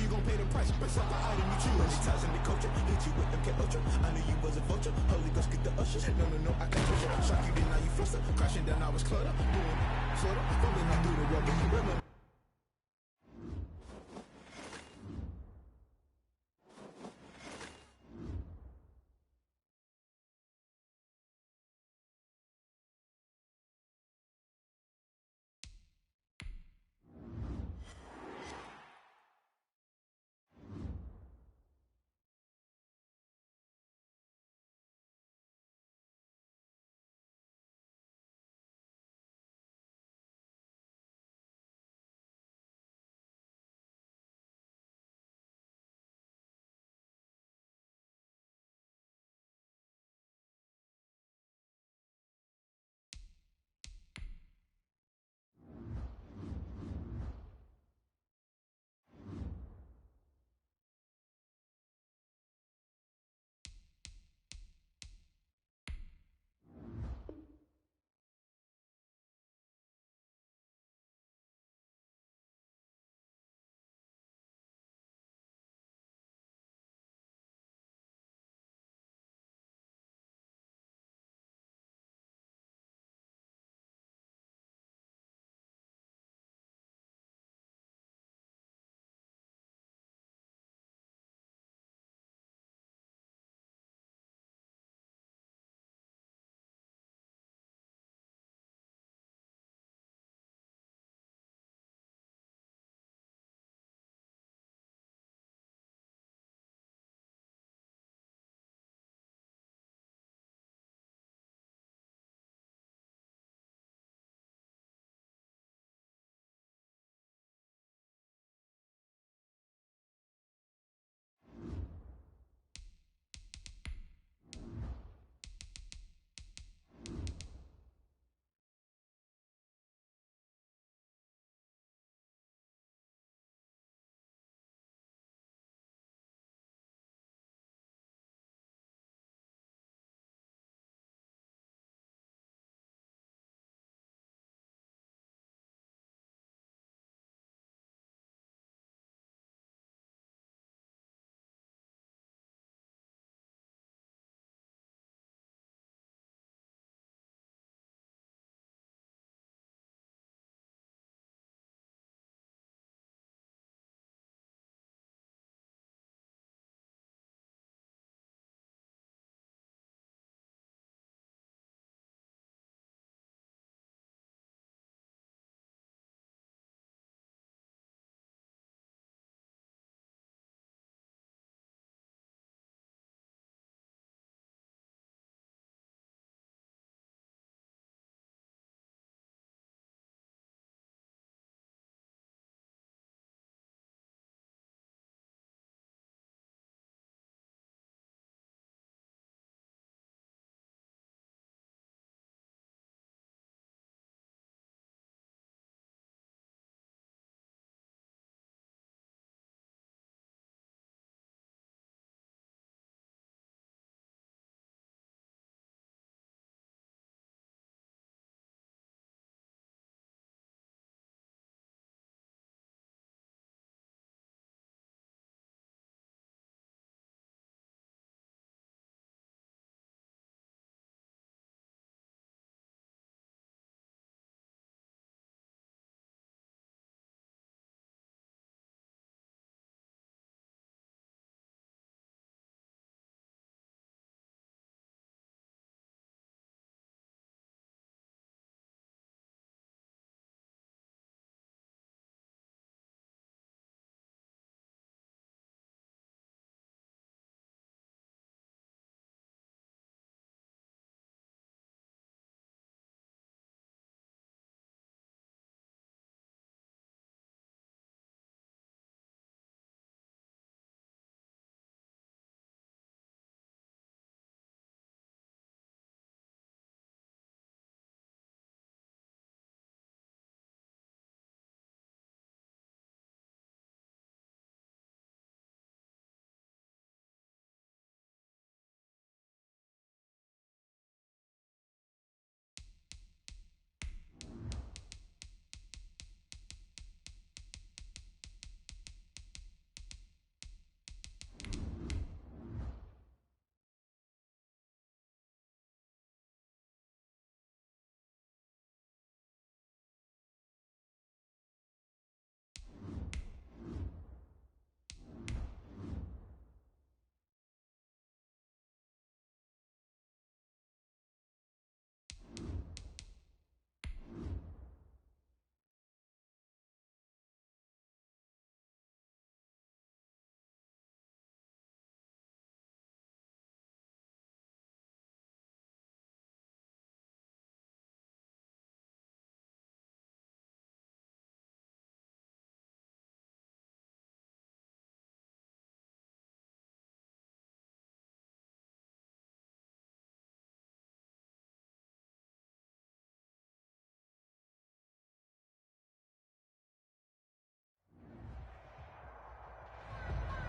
you gon' pay the price. Best up the item you choose. Many times in the culture, hit you with MK Ultra. I knew you was a vulture. Holy Ghost get the usher. No, I can touch you. Shock you, then now you fluster. Crashing down, I was clutter. Doing sorta, fumbling all through the rubber. Remember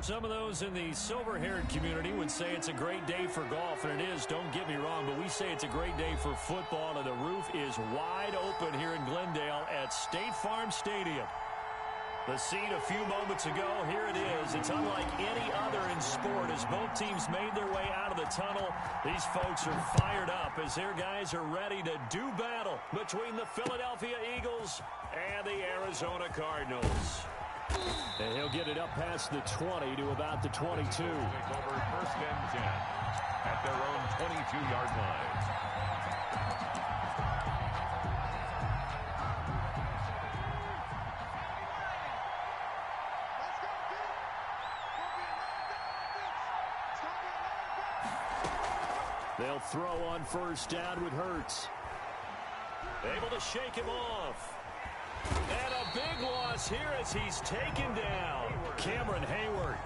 Some of those in the silver-haired community would say it's a great day for golf, and it is, don't get me wrong, but we say it's a great day for football, and the roof is wide open here in Glendale at State Farm Stadium. The scene a few moments ago, here it is. It's unlike any other in sport as both teams made their way out of the tunnel. These folks are fired up as their guys are ready to do battle between the Philadelphia Eagles and the Arizona Cardinals. And he'll get it up past the 20 to about the 22. Take over first and 10 at their own 22-yard line. They'll throw on first down with Hurts. Able to shake him off. And a big loss here as he's taken down. Cameron Hayward.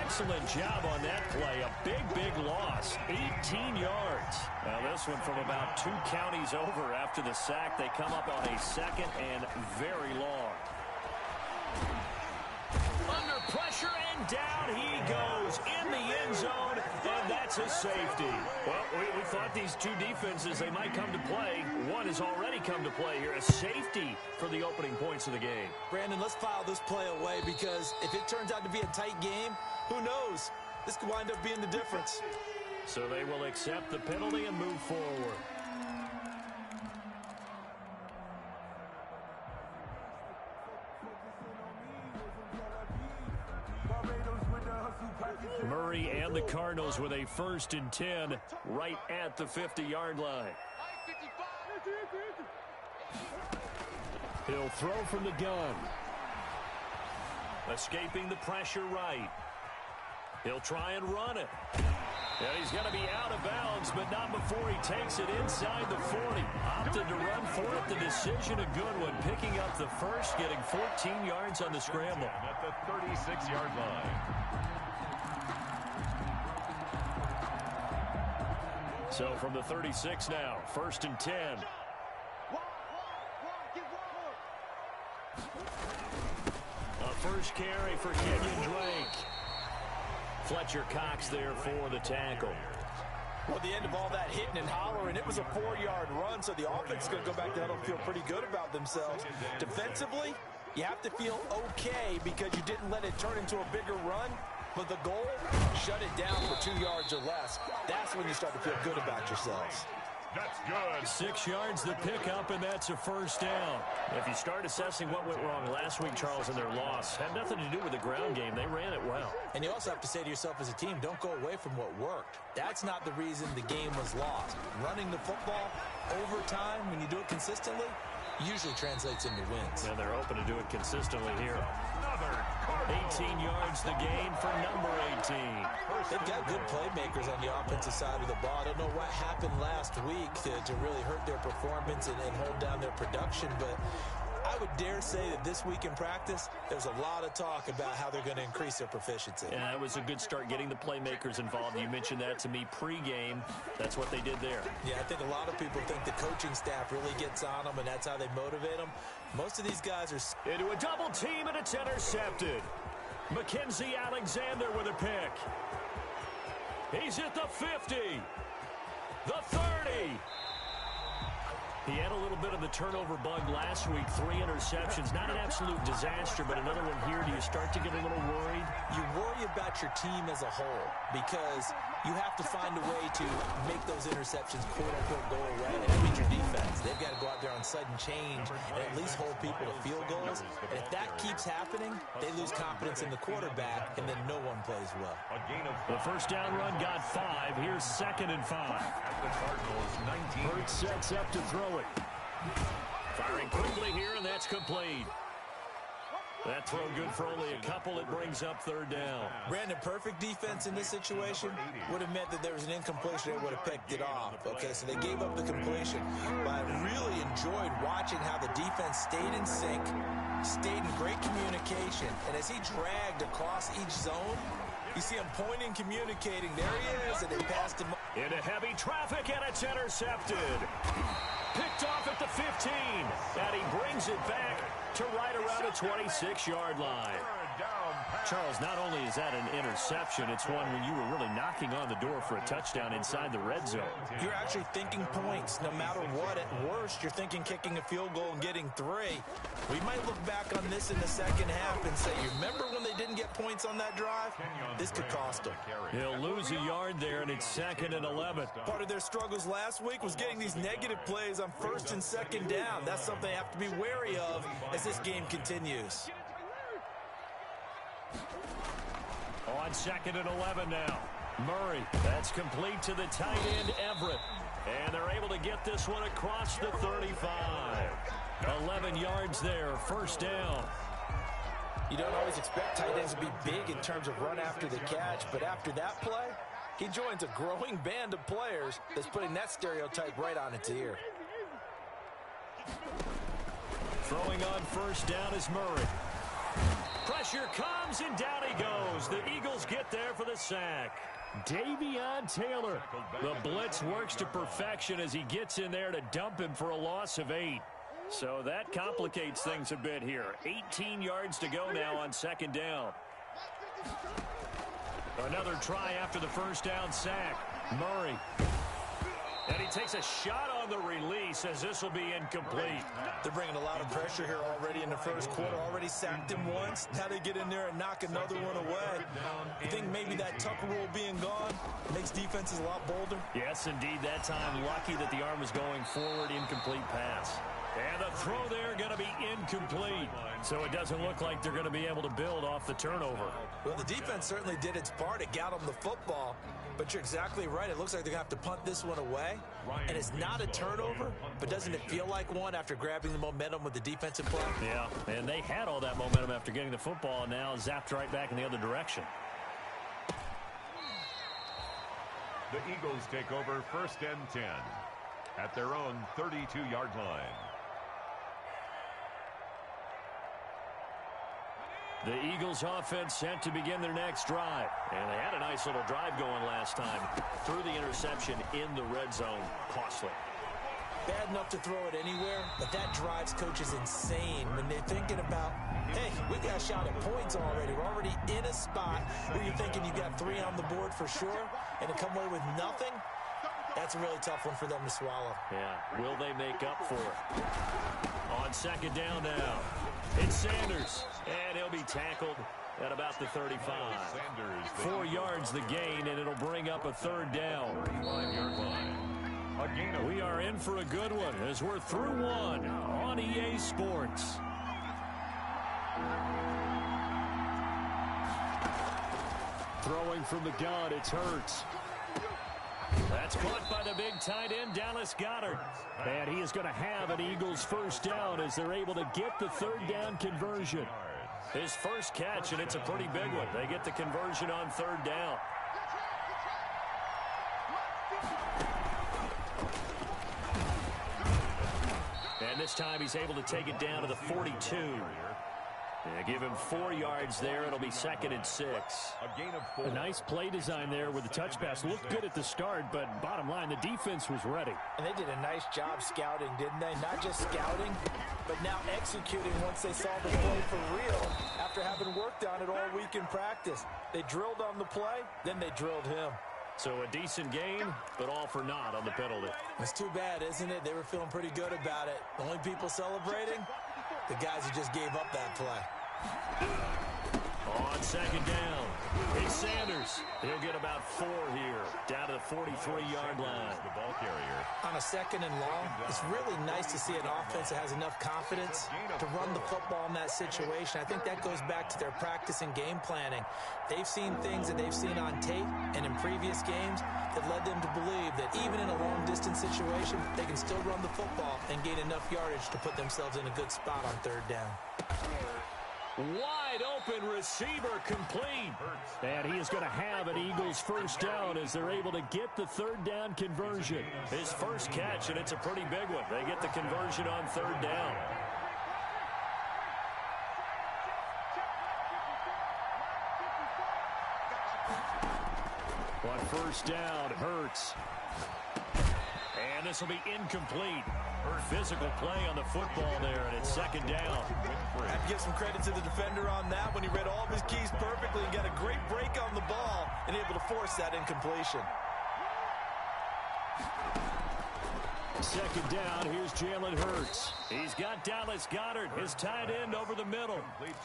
Excellent job on that play. A big loss. 18 yards. Now this one from about 2 counties over after the sack. They come up on a second and very long. Under pressure and down he goes in the end zone, and that's a safety. Well, we thought these two defenses, they might come to play. One has already come to play here, a safety for the opening points of the game. Brandon, let's file this play away because if it turns out to be a tight game, who knows? This could wind up being the difference. So they will accept the penalty and move forward. Murray and the Cardinals with a 1st and 10 right at the 50-yard line. He'll throw from the gun. Escaping the pressure right. He'll try and run it. And he's going to be out of bounds, but not before he takes it inside the 40. Opted to run for it. The decision, a good one. Picking up the first, getting 14 yards on the scramble. At the 36-yard line. So from the 36 now, 1st and 10. A first carry for Kenyon Drake. Fletcher Cox there for the tackle. Well, the end of all that hitting and hollering, it was a 4-yard run, so the offense is going to go back there and feel pretty good about themselves. Defensively, you have to feel okay because you didn't let it turn into a bigger run. But the goal, shut it down for 2 yards or less. That's when you start to feel good about yourselves. That's good. 6 yards the pickup, and that's a first down. If you start assessing what went wrong last week, Charles, in their loss, had nothing to do with the ground game. They ran it well. And you also have to say to yourself as a team, don't go away from what worked. That's not the reason the game was lost. Running the football over time, when you do it consistently, usually translates into wins. And they're open to do it consistently here. 18 yards the gain for number 18. They've got good playmakers on the offensive side of the ball. I don't know what happened last week to really hurt their performance and hold down their production, but I would dare say that this week in practice, there's a lot of talk about how they're going to increase their proficiency. Yeah, it was a good start getting the playmakers involved. You mentioned that to me pregame. That's what they did there. Yeah, I think a lot of people think the coaching staff really gets on them, and that's how they motivate them. Most of these guys are... Into a double team, and it's intercepted. Mackenzie Alexander with a pick. He's at the 50. The 30. He had a little bit of the turnover bug last week. 3 interceptions. Not an absolute disaster, but another one here. Do you start to get a little worried? You worry about your team as a whole because you have to find a way to make those interceptions, quote-unquote, go away. And that means your defense. They've got to go out there on sudden change and at least hold people to field goals. And if that keeps happening, they lose confidence in the quarterback, and then no one plays well. The first down run got 5. Here's 2nd and 5. The Cardinals 19. Hurts sets up to throw it. Firing quickly here, and that's complete. That throw good for only a couple. It brings up 3rd down. Brandon, perfect defense in this situation would have meant that there was an incompletion. They would have picked it off. Okay, so they gave up the completion. But I really enjoyed watching how the defense stayed in sync, stayed in great communication. And as he dragged across each zone, you see him pointing, communicating. There he is, and they passed him. Into heavy traffic, and it's intercepted. Picked off at the 15, and he brings it back to right around the 26-yard line. Charles, not only is that an interception, it's one when you were really knocking on the door for a touchdown inside the red zone. You're actually thinking points. No matter what, at worst, you're thinking kicking a field goal and getting 3. We might look back on this in the second half and say, you remember when they didn't get points on that drive? This could cost them. He'll lose a yard there, and it's 2nd and 11. Part of their struggles last week was getting these negative plays on 1st and 2nd down. That's something they have to be wary of as this game continues. On 2nd and 11 now. Murray, that's complete to the tight end, Everett. And they're able to get this one across the 35. 11 yards there, 1st down. You don't always expect tight ends to be big in terms of run after the catch, but after that play, he joins a growing band of players that's putting that stereotype right on its ear. Throwing on 1st down is Murray. Pressure comes, and down he goes. The Eagles get there for the sack. Davion Taylor. The blitz works to perfection as he gets in there to dump him for a loss of 8. So that complicates things a bit here. 18 yards to go now on 2nd down. Another try after the 1st down sack. Murray. And he takes a shot on the release as this will be incomplete. They're bringing a lot of pressure here already in the 1st quarter. Already sacked him once. Now they get in there and knock another one away. You think maybe that Tucker rule being gone makes defenses a lot bolder? Yes, indeed. That time, lucky that the arm was going forward. Incomplete pass. And the throw there going to be incomplete. So it doesn't look like they're going to be able to build off the turnover. Well, the defense certainly did its part. It got them the football. But you're exactly right. It looks like they're going to have to punt this one away. And it's not a turnover, but doesn't it feel like one after grabbing the momentum with the defensive play? Yeah, and they had all that momentum after getting the football, and now zapped right back in the other direction. The Eagles take over 1st and 10 at their own 32-yard line. The Eagles offense set to begin their next drive. And they had a nice little drive going last time. Threw the interception in the red zone. Costly. Bad enough to throw it anywhere, but that drives coaches insane when they're thinking about, hey, we got a shot at points already. We're already in a spot where you're thinking you got 3 on the board for sure, and to come away with nothing, that's a really tough one for them to swallow. Yeah, will they make up for it? On 2nd down now, it's Sanders, and he'll be tackled at about the 35. 4 yards the gain, and it'll bring up a 3rd down. 35-yard line. We are in for a good one as we're through one on EA Sports. Throwing from the gun, it's Hurts. That's caught by the big tight end, Dallas Goedert. And he is going to have an Eagles 1st down as they're able to get the 3rd down conversion. His first catch, and it's a pretty big one. They get the conversion on 3rd down. And this time he's able to take it down to the 42. Give him 4 yards there. It'll be 2nd and 6. A gain of 4. A nice play design there with the touch pass. Looked good at the start, but bottom line, the defense was ready. And they did a nice job scouting, didn't they? Not just scouting, but now executing once they saw the play for real after having worked on it all week in practice. They drilled on the play, then they drilled him. So a decent gain, but all for naught on the penalty. It's too bad, isn't it? They were feeling pretty good about it. The only people celebrating, the guys who just gave up that play. On 2nd down, it's Sanders. He'll get about 4 here, down to the 43-yard line. The ball carrier. On a 2nd and long, it's really nice to see an offense that has enough confidence to run the football in that situation. I think that goes back to their practice and game planning. They've seen things that they've seen on tape and in previous games that led them to believe that even in a long-distance situation, they can still run the football and gain enough yardage to put themselves in a good spot on 3rd down. Wide open receiver complete. And he is going to have an Eagles 1st down as they're able to get the 3rd down conversion. His first catch, and it's a pretty big one. They get the conversion on 3rd down. On 1st down, Hurts. And this will be incomplete. Physical play on the football there, and it's 2nd down. I have to give some credit to the defender on that when he read all of his keys perfect. force that incompletion. Second down, here's Jalen Hurts. He's got Dallas Goedert, his tight end, over the middle.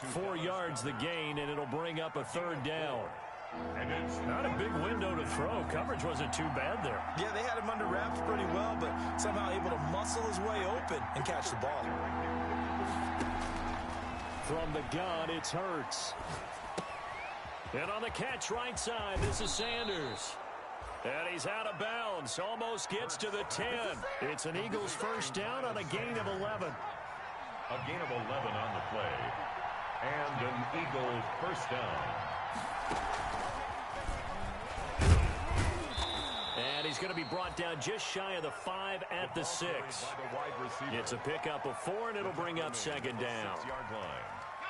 4 yards the gain, and it'll bring up a third down. And it's not a big window to throw. Coverage wasn't too bad there. Yeah, they had him under wraps pretty well, but somehow able to muscle his way open and catch the ball. From the gun, it's Hurts. And on the catch right side, this is Sanders. And he's out of bounds. Almost gets to the 10. It's an Eagles first down on a gain of 11. a gain of 11 on the play. And an Eagles first down. And he's going to be brought down just shy of the 5 at the 6. It's a pickup of 4, and it'll bring up second down.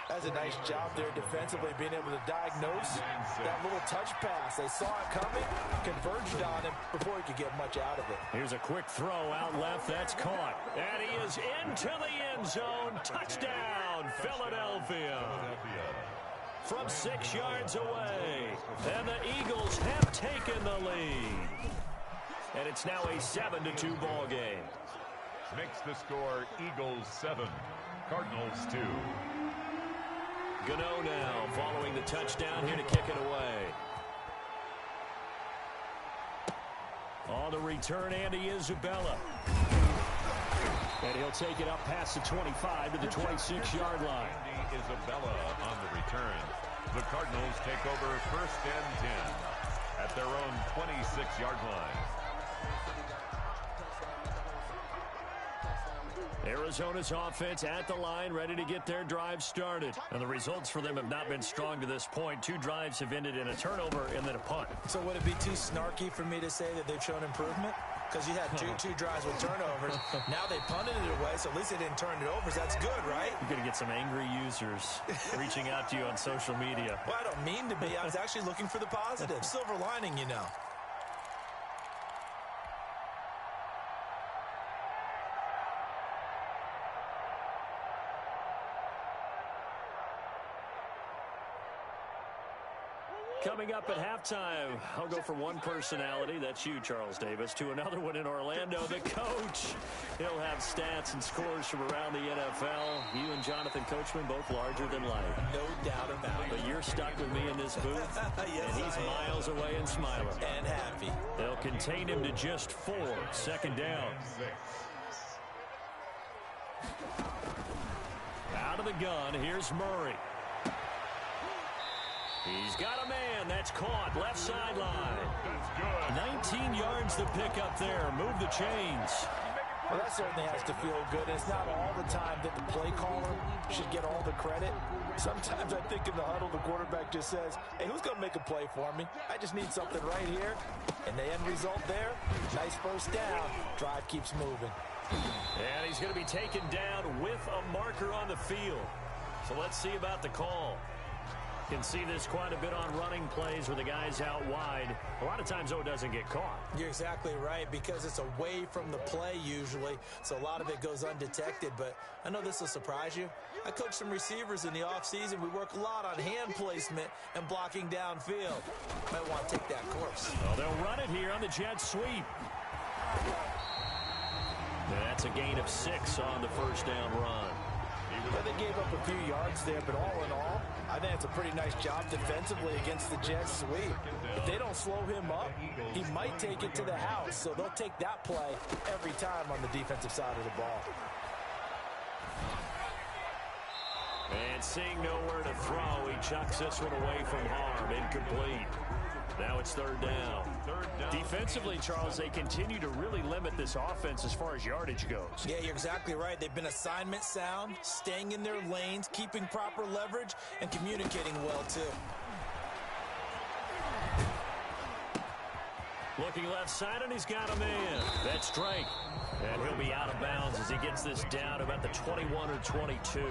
That's a nice job there defensively, being able to diagnose that little touch pass. They saw it coming, converged on him before he could get much out of it. Here's a quick throw out left. That's caught. And he is into the end zone. Touchdown, Philadelphia. From 6 yards away. And the Eagles have taken the lead. And it's now a 7-2 ball game. Makes the score Eagles 7, Cardinals 2. Gano now following the touchdown here to kick it away. On the return, Andy Isabella. And he'll take it up past the 25 to the 26-yard line. Andy Isabella on the return. The Cardinals take over first and 10 at their own 26-yard line. Arizona's offense at the line, ready to get their drive started. And the results for them have not been strong to this point. 2 drives have ended in a turnover and then a punt. So would it be too snarky for me to say that they've shown improvement? Because you had two drives with turnovers. Now they punted it away, so at least they didn't turn it over. So that's good, right? You're going to get some angry users reaching out to you on social media. Well, I don't mean to be. I was actually looking for the positive. Silver lining, you know. Coming up at halftime, I'll go from one personality, that's you, Charles Davis, to another one in Orlando, the coach. He'll have stats and scores from around the NFL. You and Jonathan Coachman, both larger than life. No doubt about it. But you're stuck with me in this booth, yes, and he's miles away and smiling. And happy. They'll contain him to just 4. Second down. Out of the gun, here's Murray. He's got a man. That's caught. Left sideline. That's good. 19 yards to pick up there. Move the chains. Well, that certainly has to feel good. It's not all the time that the play caller should get all the credit. Sometimes I think in the huddle, the quarterback just says, hey, who's going to make a play for me? I just need something right here. And the end result there, nice first down. Drive keeps moving. And he's going to be taken down with a marker on the field. So let's see about the call. Can see this quite a bit on running plays where the guy's out wide. A lot of times, though, it doesn't get caught. You're exactly right, because it's away from the play usually, so a lot of it goes undetected. But I know this will surprise you. I coach some receivers in the offseason. We work a lot on hand placement and blocking downfield. Might want to take that course. Well, they'll run it here on the jet sweep. That's a gain of 6 on the first down run. Well, they gave up a few yards there, but all in all, I think it's a pretty nice job defensively against the jet sweep. If they don't slow him up, he might take it to the house, so they'll take that play every time on the defensive side of the ball. And seeing nowhere to throw, he chucks this one away from harm. Incomplete. Now it's third down. Defensively, Charles, they continue to really limit this offense as far as yardage goes. Yeah, you're exactly right. They've been assignment sound, staying in their lanes, keeping proper leverage, and communicating well, too. Looking left side, and he's got a man. That's Drake. And he'll be out of bounds as he gets this down about the 21 or 22.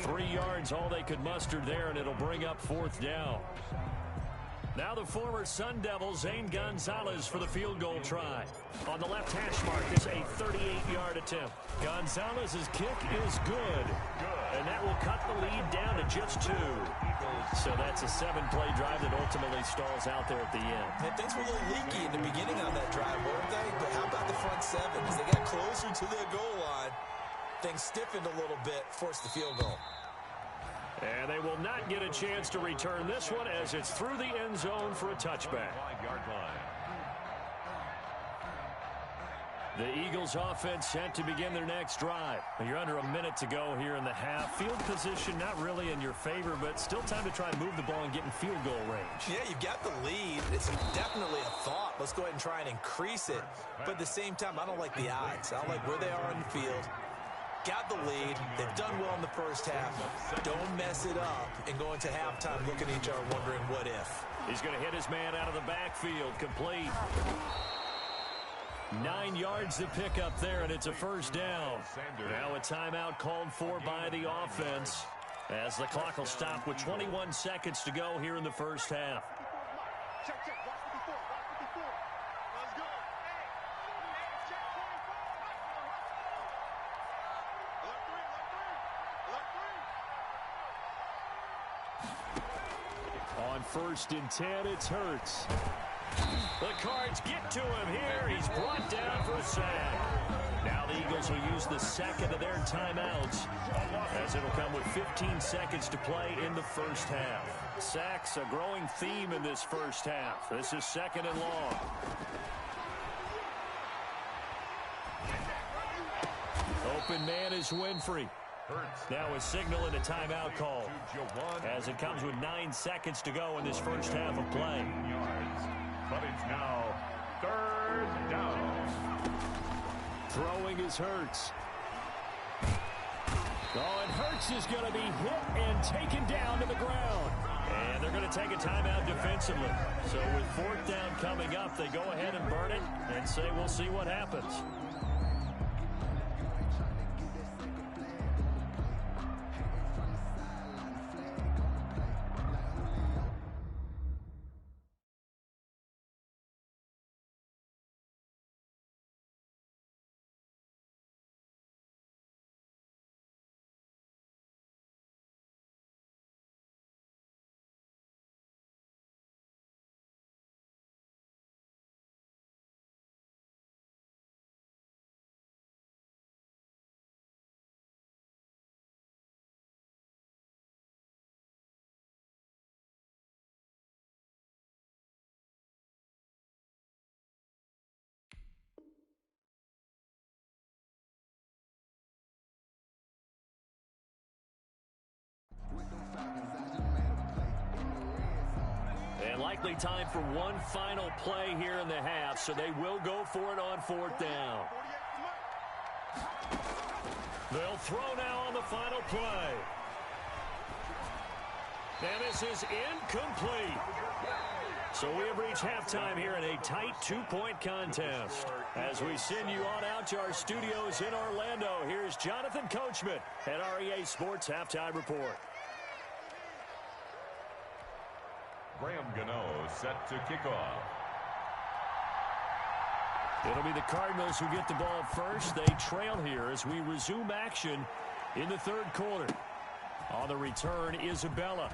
3 yards, all they could muster there, and it'll bring up fourth down. Now the former Sun Devil, Zane Gonzalez, for the field goal try. On the left hash mark, it's a 38-yard attempt. Gonzalez's kick is good. And that will cut the lead down to just 2. So that's a 7-play drive that ultimately stalls out there at the end. And things were a little leaky in the beginning on that drive, weren't they? But how about the front 7? As they got closer to their goal line, things stiffened a little bit, forced the field goal. And they will not get a chance to return this one as it's through the end zone for a touchback. 5-yard line. The Eagles offense set to begin their next drive. You're under a minute to go here in the half. Field position not really in your favor, but still time to try and move the ball and get in field goal range. Yeah, you've got the lead. It's definitely a thought. Let's go ahead and try and increase it. But at the same time, I don't like the odds. I don't like where they are on the field. Got the lead. They've done well in the first half. Don't mess it up and go into halftime looking at each other wondering what if. He's going to hit his man out of the backfield. Complete. 9 yards to pick up there, and it's a first down. Now a timeout called for by the offense as the clock will stop with 21 seconds to go here in the first half. On 1st and 10, it's Hurts. The Cards get to him here. He's brought down for a sack. Now the Eagles will use the second of their timeouts as it'll come with 15 seconds to play in the first half. Sacks, a growing theme in this first half. This is 2nd and long. Open man is Winfrey. Now a signal and a timeout call as it comes with 9 seconds to go in this first half of play. But it's now 3rd down. Throwing is Hurts. Oh, and Hurts is going to be hit and taken down to the ground. And they're going to take a timeout defensively. So with 4th down coming up, they go ahead and burn it and say we'll see what happens. And likely time for one final play here in the half, so they will go for it on 4th down. They'll throw now on the final play. And this is incomplete. So we have reached halftime here in a tight 2-point contest. As we send you on out to our studios in Orlando, here's Jonathan Coachman at REA Sports Halftime Report. Graham Gano set to kick off. It'll be the Cardinals who get the ball first. They trail here as we resume action in the 3rd quarter. On the return, Isabella.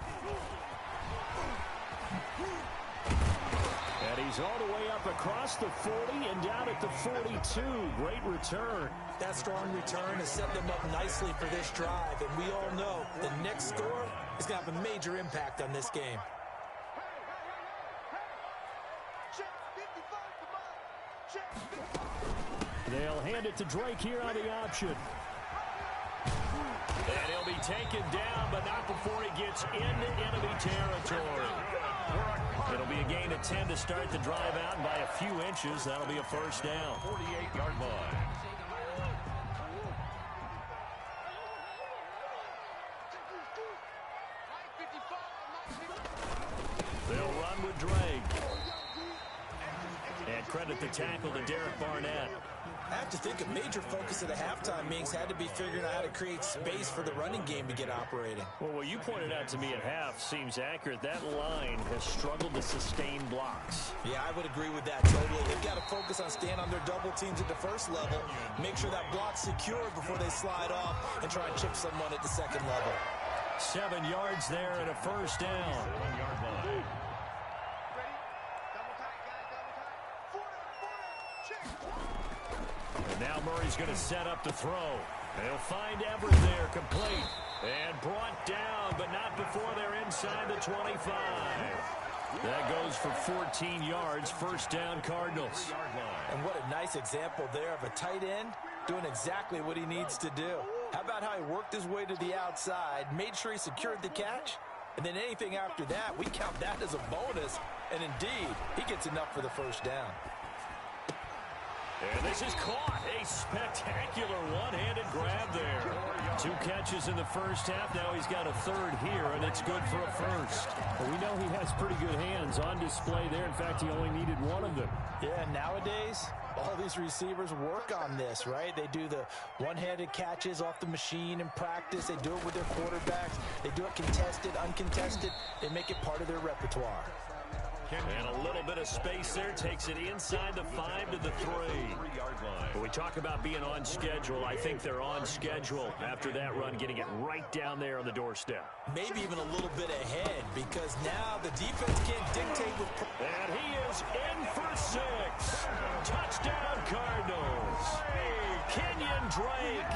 And he's all the way up across the 40 and down at the 42. Great return. That strong return has set them up nicely for this drive. And we all know the next score is going to have a major impact on this game. They'll hand it to Drake here on the option. And he'll be taken down, but not before he gets into enemy territory. It'll be a gain of 10 to start the drive out, and by a few inches, that'll be a first down. 48-yard line. They'll run with Drake. And credit the tackle to Derek Barnett. I have to think a major focus of the halftime meetings had to be figuring out how to create space for the running game to get operating. Well, what you pointed out to me at half seems accurate. That line has struggled to sustain blocks. Yeah, I would agree with that totally. They've got to focus on staying on their double teams at the first level, make sure that block's secure before they slide off, and try and chip someone at the second level. 7 yards there and a first down. And now Murray's going to set up the throw. They'll find Everett there, complete. And brought down, but not before they're inside the 25. That goes for 14 yards, first down Cardinals. And what a nice example there of a tight end doing exactly what he needs to do. How about how he worked his way to the outside, made sure he secured the catch, and then anything after that, we count that as a bonus. And indeed, he gets enough for the first down. And this is caught. A spectacular one-handed grab there. 2 catches in the first half. Now he's got a third here, and it's good for a first. Well, we know he has pretty good hands on display there. In fact, he only needed one of them. Yeah, nowadays, all these receivers work on this, right? They do the one-handed catches off the machine in practice. They do it with their quarterbacks. They do it contested, uncontested. They make it part of their repertoire. And a little bit of space there. Takes it inside the 5 to the 3. When we talk about being on schedule, I think they're on schedule after that run, getting it right down there on the doorstep. Maybe even a little bit ahead, because now the defense can't dictate with... And he is in for 6. Touchdown Cardinals. Kenyon Drake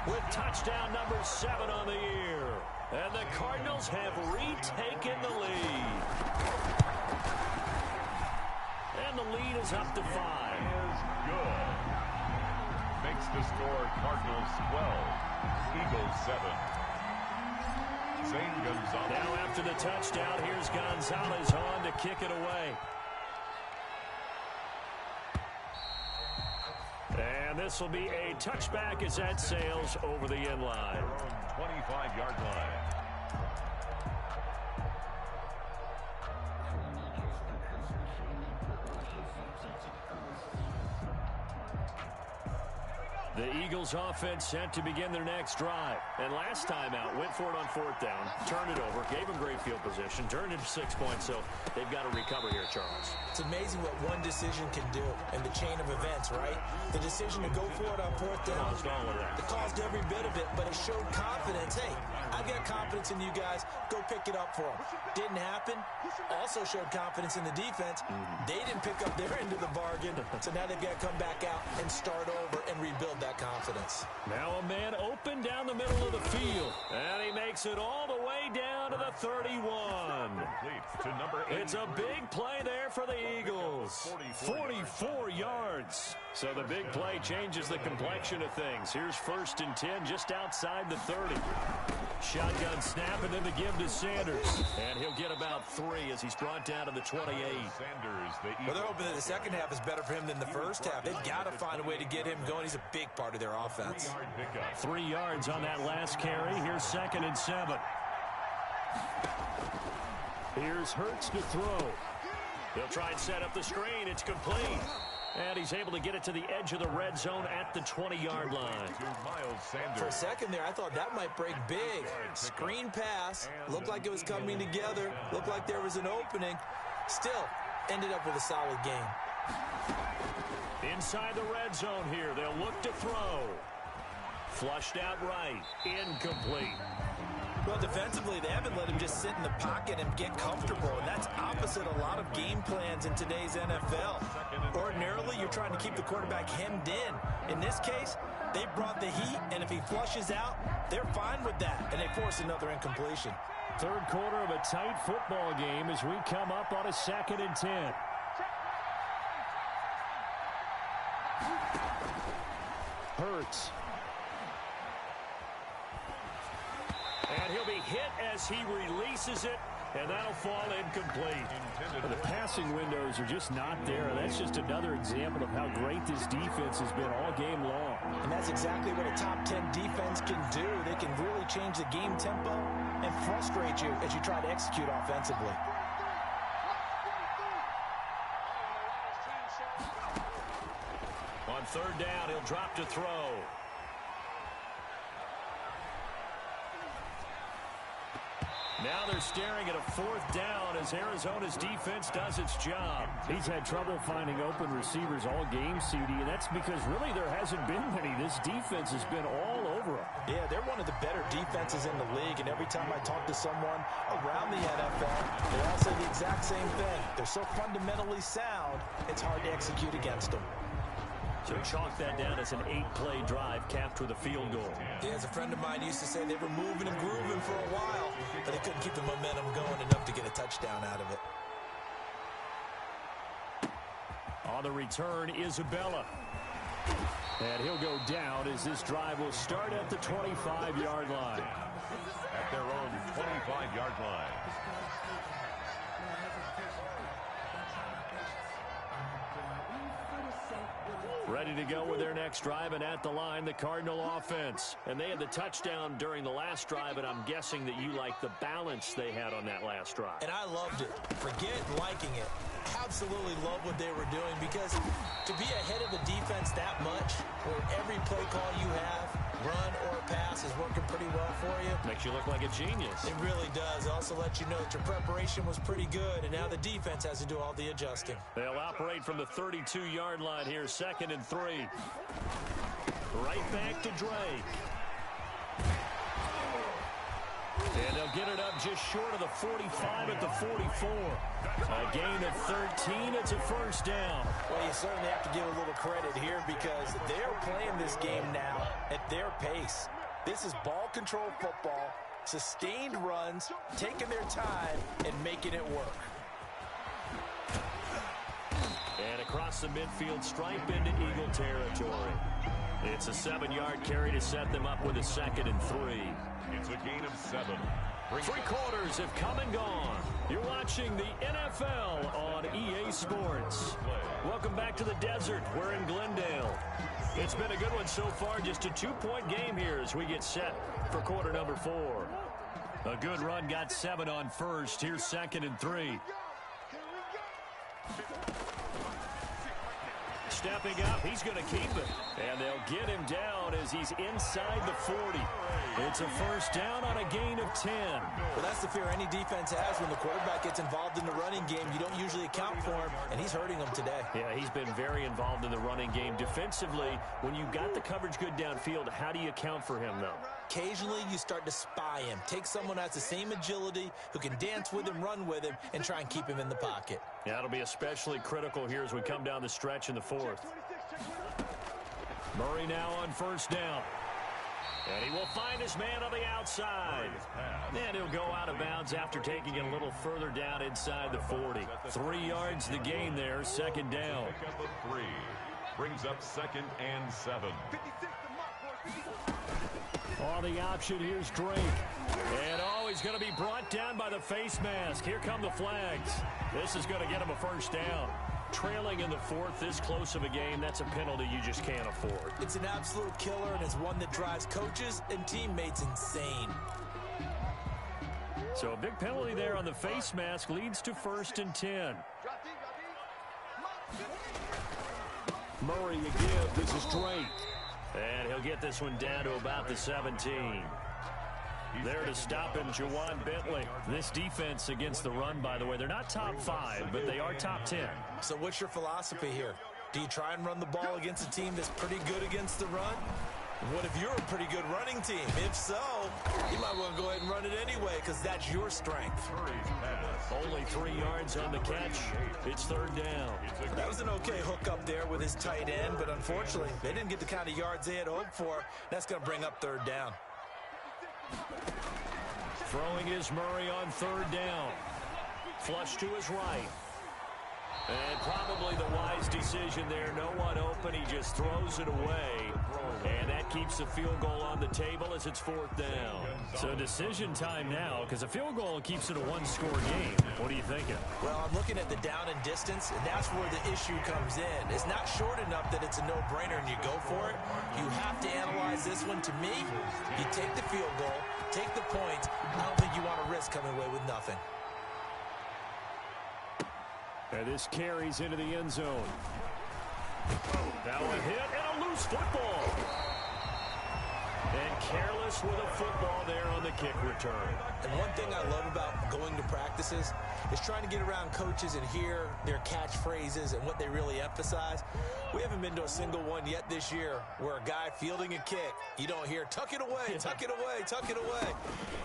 with touchdown number 7 on the year. And the Cardinals have retaken the lead. And the lead is up to 5. Is good. Makes the score Cardinals 12, Eagles 7. Zane Gonzalez. Now after the touchdown, here's Gonzalez on to kick it away. And this will be a touchback as that sails over the end line. 25-yard line. The Eagles offense set to begin their next drive. And last time out, went for it on 4th down, turned it over, gave them great field position, turned it to 6 points, so they've got to recover here, Charles. It's amazing what one decision can do in the chain of events, right? The decision to go for it on 4th down. Caused all of that. It caused every bit of it, but it showed confidence. Hey, I've got confidence in you guys. Go pick it up for them. Didn't happen. Also showed confidence in the defense. They didn't pick up their end of the bargain, so now they've got to come back out and start over and rebuild that confidence. Now a man open down the middle of the field, and he makes it all the way down to the 31. To number 8. It's a big play there for the Eagles. 44 yards. So the big play changes the complexion of things. Here's 1st and 10 just outside the 30. Shotgun snap and then the give to Sanders. And he'll get about 3 as he's brought down to the 28. Sanders, Well, they're hoping that the second half is better for him than the first half. They've got to find a way to get him going. He's a big part of their offense. 3 yards on that last carry. Here's 2nd and 7. Here's Hurts to throw. He'll try and set up the screen. It's complete. And he's able to get it to the edge of the red zone at the 20-yard line. For a second there, I thought that might break big. Screen pass. Looked like it was coming together. Looked like there was an opening. Still, ended up with a solid game. Inside the red zone here. They'll look to throw. Flushed out right. Incomplete. Well, defensively, they haven't let him just sit in the pocket and get comfortable, and that's opposite a lot of game plans in today's NFL. Ordinarily, you're trying to keep the quarterback hemmed in. In this case, they brought the heat, and if he flushes out, they're fine with that, and they force another incompletion. 3rd quarter of a tight football game as we come up on a 2nd and 10. Hurts. And he'll be hit as he releases it, and that'll fall incomplete. The passing windows are just not there. That's just another example of how great this defense has been all game long. And that's exactly what a top 10 defense can do. They can really change the game tempo and frustrate you as you try to execute offensively. On third down, he'll drop to throw. Now they're staring at a fourth down as Arizona's defense does its job. He's had trouble finding open receivers all game, CD, and that's because really there hasn't been many. This defense has been all over them. Yeah, they're one of the better defenses in the league, and every time I talk to someone around the NFL, they all say the exact same thing. They're so fundamentally sound, it's hard to execute against them. So chalk that down as an 8-play drive capped with a field goal. Yeah, as a friend of mine used to say, they were moving and grooving for a while, but they couldn't keep the momentum going enough to get a touchdown out of it. On the return, Isabella. And he'll go down as this drive will start at the 25-yard line. At their own 25-yard line. Ready to go with their next drive, and at the line, the Cardinal offense. And they had the touchdown during the last drive, and I'm guessing that you like the balance they had on that last drive. And I loved it. Forget liking it. Absolutely love what they were doing, because to be ahead of a defense that much, where every play call you have, run or pass, is working pretty well for you. Makes you look like a genius. It really does. Also let you know that your preparation was pretty good, and now the defense has to do all the adjusting. They'll operate from the 32-yard line here, 2nd and 3. Right back to Drake. And they'll get it up just short of the 45 at the 44. A gain of 13. It's a first down. Well, you certainly have to give a little credit here, because they're playing this game now at their pace. This is ball control football, sustained runs, taking their time, and making it work. And across the midfield stripe into Eagle territory. It's a 7-yard carry to set them up with a 2nd and 3. It's a gain of 7. 3 quarters have come and gone. You're watching the NFL on EA Sports. Welcome back to the desert. We're in Glendale. It's been a good one so far. Just a 2-point game here as we get set for quarter number 4. A good run got 7 on first. Here's 2nd and 3. Stepping up, he's going to keep it. And they'll get him down as he's inside the 40. It's a first down on a gain of 10. Well, that's the fear any defense has when the quarterback gets involved in the running game. You don't usually account for him, and he's hurting them today. Yeah, he's been very involved in the running game. Defensively, when you got the coverage good downfield, how do you account for him, though? Occasionally, you start to spy him. Take someone who has the same agility, who can dance with him, run with him, and try and keep him in the pocket. Yeah, that'll be especially critical here as we come down the stretch in the 4th. Murray now on first down. And he will find his man on the outside. And he'll go out of bounds after taking it a little further down inside the 40. 3 yards the gain there, 2nd down. Pick up a 3. Brings up 2nd and 7. On the option, here's Drake. And he's going to be brought down by the face mask. Here come the flags. This is going to get him a first down. Trailing in the 4th, this close of a game, that's a penalty you just can't afford. It's an absolute killer, and it's one that drives coaches and teammates insane. So a big penalty there on the face mask leads to 1st and 10. Murray again. This is Drake. And he'll get this one down to about the 17. There to stop him, Jawan Bentley. This defense against the run, by the way, they're not top 5, but they are top 10. So what's your philosophy here? Do you try and run the ball against a team that's pretty good against the run? What if you're a pretty good running team? If so, you might want to go ahead and run it anyway, because that's your strength. Only 3 yards on the catch. It's 3rd down. That was an okay hook up there with his tight end, but unfortunately, they didn't get the kind of yards they had hoped for. That's going to bring up 3rd down. Throwing is Murray on 3rd down. Flush to his right. And probably the wise decision there. No one open. He just throws it away. And that keeps the field goal on the table as it's 4th down. So decision time now, because a field goal keeps it a 1-score game. What are you thinking? Well, I'm looking at the down and distance, and that's where the issue comes in. It's not short enough that it's a no-brainer and you go for it. You have to analyze this one. To me, you take the field goal, take the points. I don't think you want to risk coming away with nothing. And this carries into the end zone. Now a hit and a loose football. And careless with a football there on the kick return. And one thing I love about going to practices is trying to get around coaches and hear their catchphrases and what they really emphasize. We haven't been to a single one yet this year where a guy fielding a kick, you don't hear, tuck it away, tuck it away, tuck it away.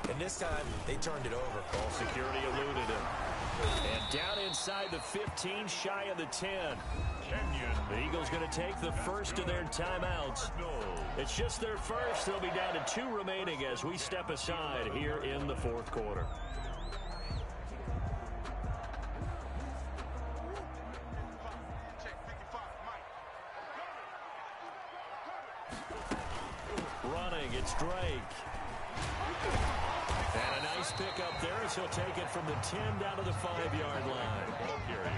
And this time, they turned it over. Ball security eluded him. And down inside the 15, shy of the 10. The Eagles going to take the first of their timeouts. It's just their first. They'll be down to 2 remaining as we step aside here in the fourth quarter. Running, it's Drake. And a nice pick up there as he'll take it from the 10 down to the 5-yard line. Ball carrier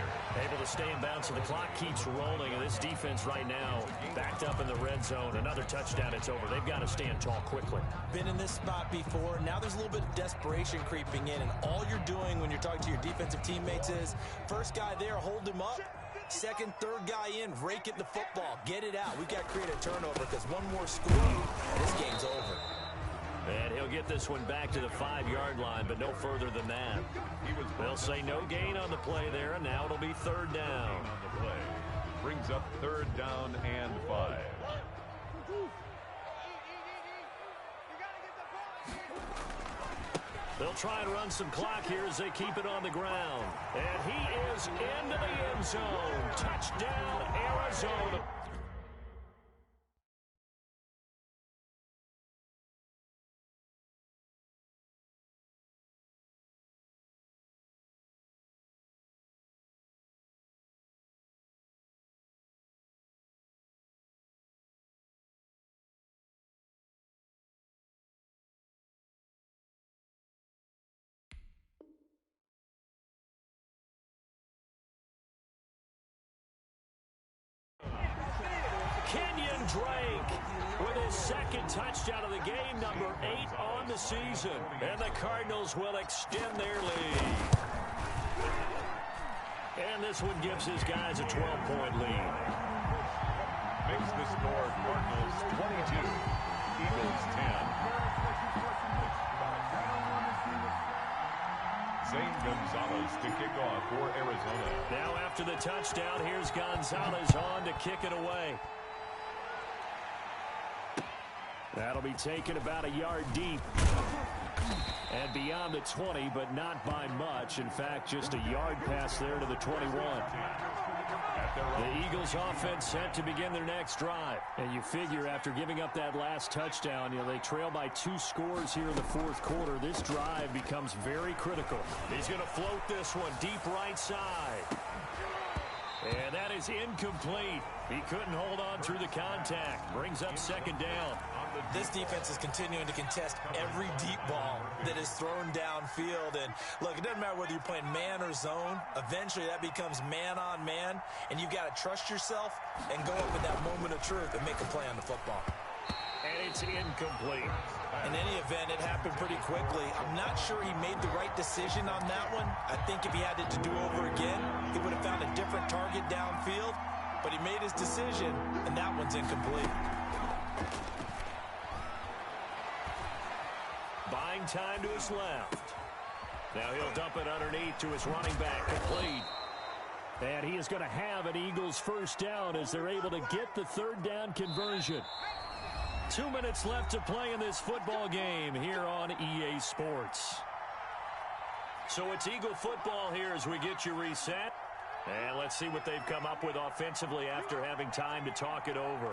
able to stay in bounds, so the clock keeps rolling. And this defense right now backed up in the red zone. Another touchdown, it's over. They've got to stand tall quickly. Been in this spot before. Now there's a little bit of desperation creeping in. And all you're doing when you're talking to your defensive teammates is, first guy there, hold him up. Second, third guy in, rake at the football. Get it out. We've got to create a turnover because one more score, this game's over. And he'll get this one back to the 5-yard line, but no further than that. They'll say no gain on the play there, and now it'll be third down. On the play. Brings up third down and 5. They'll try and run some clock here as they keep it on the ground. And he is into the end zone. Touchdown, Arizona. Kenyon Drake with his second touchdown of the game, number 8 on the season. And the Cardinals will extend their lead. And this one gives his guys a 12-point lead. Makes the score Cardinals 22, Eagles 10. Zane Gonzalez to kick off for Arizona. Now after the touchdown, here's Gonzalez on to kick it away. That'll be taken about a yard deep. And beyond the 20, but not by much. In fact, just a yard pass there to the 21. The Eagles offense set to begin their next drive. And you figure after giving up that last touchdown, they trail by 2 scores here in the fourth quarter. This drive becomes very critical. He's going to float this one deep right side. And that is incomplete. He couldn't hold on through the contact. Brings up second down. This defense is continuing to contest every deep ball that is thrown downfield. And look, it doesn't matter whether you're playing man or zone. Eventually that becomes man on man. And you've got to trust yourself and go up in that moment of truth and make a play on the football. And it's incomplete. In any event, it happened pretty quickly. I'm not sure he made the right decision on that one. I think if he had it to do over again, he would have found a different target downfield. But he made his decision, and that one's incomplete. Buying time to his left. Now he'll dump it underneath to his running back, complete. And he is going to have an Eagles first down as they're able to get the third down conversion. 2 minutes left to play in this football game here on EA Sports. So it's Eagle football here as we get you reset. And let's see what they've come up with offensively after having time to talk it over.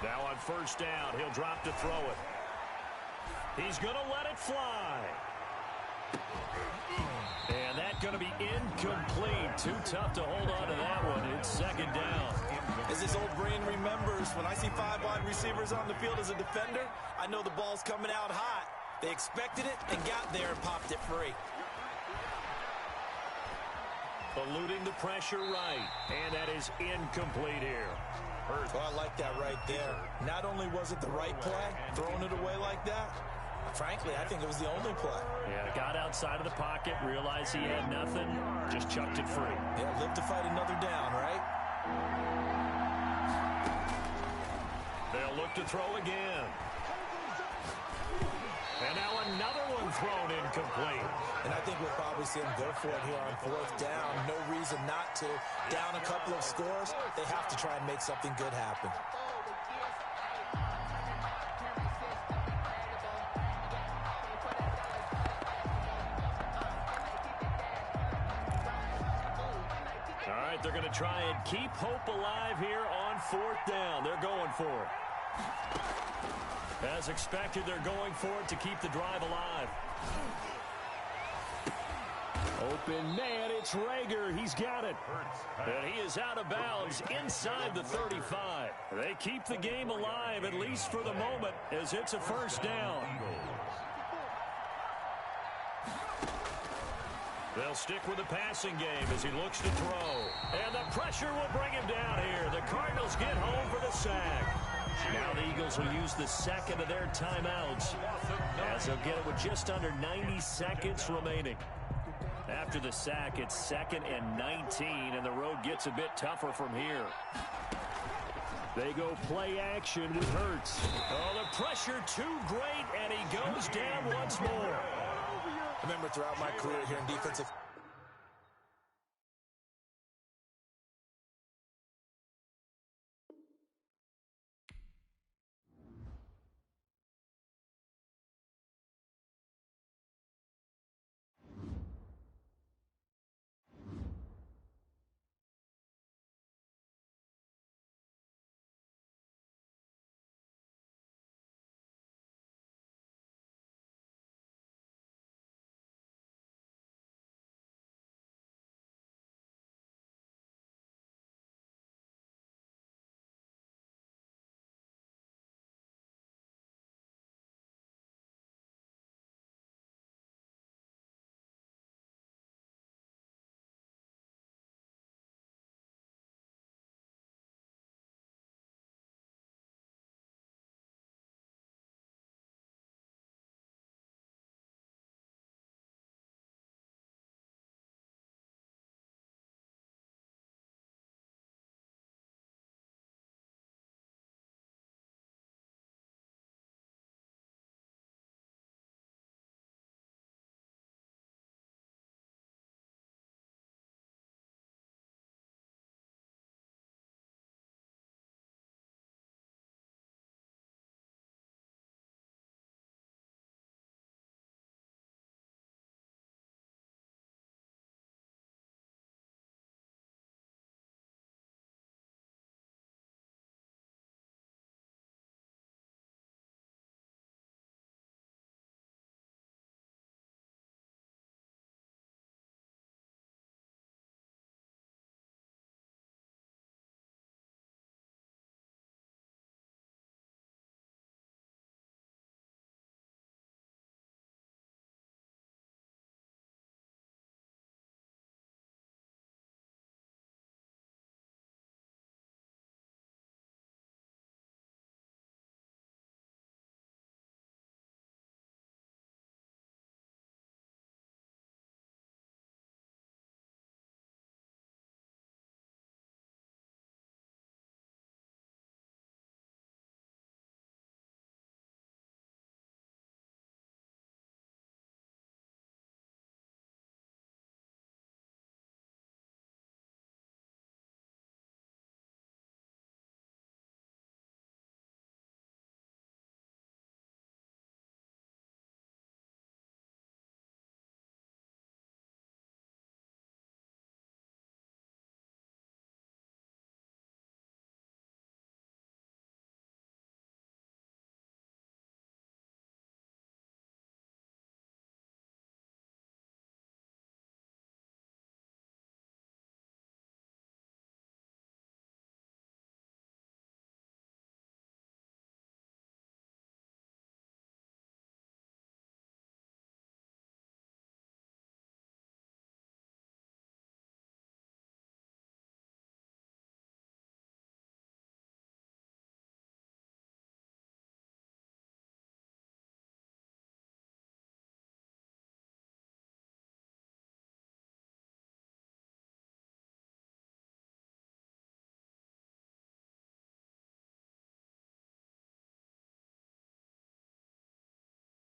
Now on first down, he'll drop to throw it. He's going to let it fly. And that's going to be incomplete. Too tough to hold on to that one. It's second down. As his old brain remembers, when I see 5 wide receivers on the field as a defender, I know the ball's coming out hot. They expected it and got there and popped it free. Eluding the pressure right. And that is incomplete here. Well, I like that right there. Not only was it the right play, throwing it away like that, frankly, I think it was the only play. Yeah, got outside of the pocket, realized he had nothing, just chucked it free. Yeah, live to fight another down, right? They'll look to throw again. And now another one thrown incomplete. And I think we'll probably see them go for it here on fourth down. No reason not to. Down a couple of scores, they have to try and make something good happen. All right, they're going to try and keep hope alive here on fourth down. They're going for it. As expected, they're going for it to keep the drive alive. Open man, it's Rager. He's got it. And he is out of bounds inside the 35. They keep the game alive, at least for the moment, as it's a first down. They'll stick with the passing game as he looks to throw. And the pressure will bring him down here. The Cardinals get home for the sack. Now the Eagles will use the second of their timeouts as they'll get it with just under 90 seconds remaining. After the sack, it's 2nd and 19, and the road gets a bit tougher from here. They go play action with Hurts. Oh, the pressure too great, and he goes down once more. I remember throughout my career here in defensive